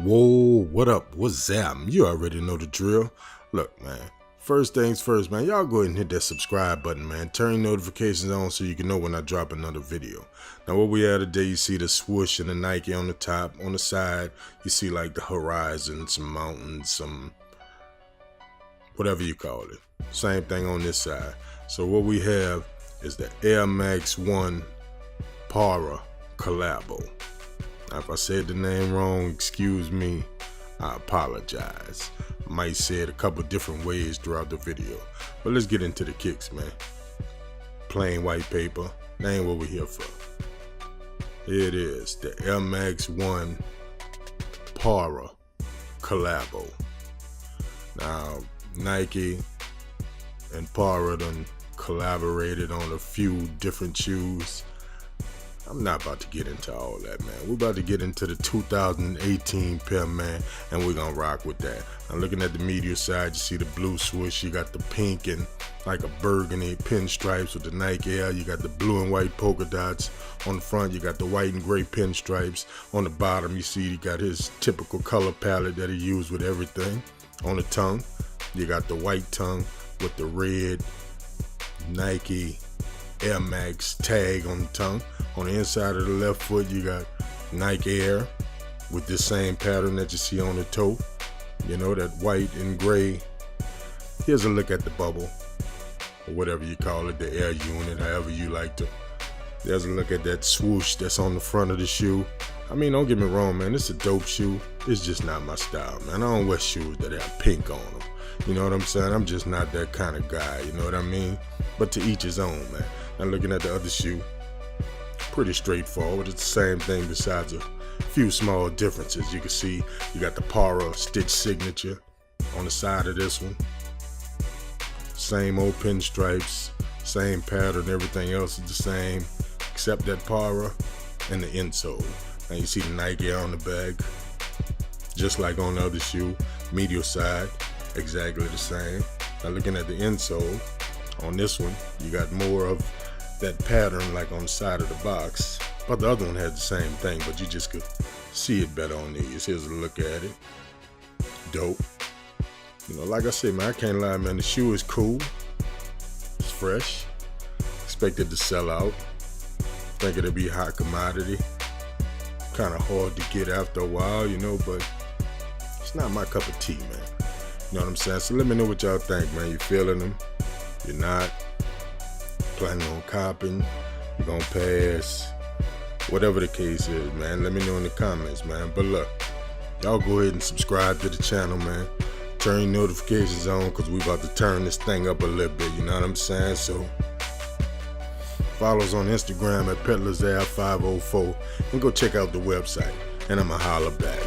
Whoa, what up? What's up? You already know the drill. Look, man, first things first, man, y'all go ahead and hit that subscribe button, man. Turn notifications on so you can know when I drop another video. Now, what we have today, you see the swoosh and the Nike on the top. On the side, you see like the horizon, some mountains, some whatever you call it. Same thing on this side. So what we have is the Air Max 1 Parra collabo. Now, if I said the name wrong, excuse me, I apologize. I might say it a couple different ways throughout the video. But let's get into the kicks, man. Plain white paper, that ain't what we're here for. Here it is, the Air Max 1 Parra collabo. Now, Nike and Parra done collaborated on a few different shoes. I'm not about to get into all that, man. We're about to get into the 2018 pair, man, and we're gonna rock with that. I'm looking at the medial side, you see the blue swoosh, you got the pink and like a burgundy pinstripes with the Nike Air, you got the blue and white polka dots. On the front, you got the white and gray pinstripes. On the bottom, you see he got his typical color palette that he used with everything. On the tongue, you got the white tongue with the red Nike Air Max tag on the tongue. On the inside of the left foot, you got Nike Air with this same pattern that you see on the toe. You know, that white and gray. Here's a look at the bubble, or whatever you call it, the air unit, however you like to. There's a look at that swoosh that's on the front of the shoe. I mean, don't get me wrong, man, it's a dope shoe. It's just not my style, man. I don't wear shoes that have pink on them. You know what I'm saying? I'm just not that kind of guy, you know what I mean? But to each his own, man. Now looking at the other shoe, pretty straightforward. It's the same thing besides a few small differences. You can see you got the Parra stitch signature on the side of this one. Same old pinstripes, same pattern, everything else is the same except that Parra and the insole. And you see the Nike Air on the back, just like on the other shoe, medial side, exactly the same. Now looking at the insole, on this one, you got more of that pattern like on the side of the box, but the other one had the same thing, but you just could see it better on these. Here's a look at it. Dope. You know, like I said, man, I can't lie, man, the shoe is cool. It's fresh. Expected to sell out. Think it'll be a hot commodity. Kind of hard to get after a while, you know, but it's not my cup of tea, man. You know what I'm saying? So let me know what y'all think, man. You feeling them? You're not? Planning on copping? You're gonna pass? Whatever the case is, man, let me know in the comments, man. But look, y'all go ahead and subscribe to the channel, man. Turn your notifications on, because we about to turn this thing up a little bit, you know what I'm saying? So follow us on Instagram at PeddlersAir504 and go check out the website. And I'ma holler back.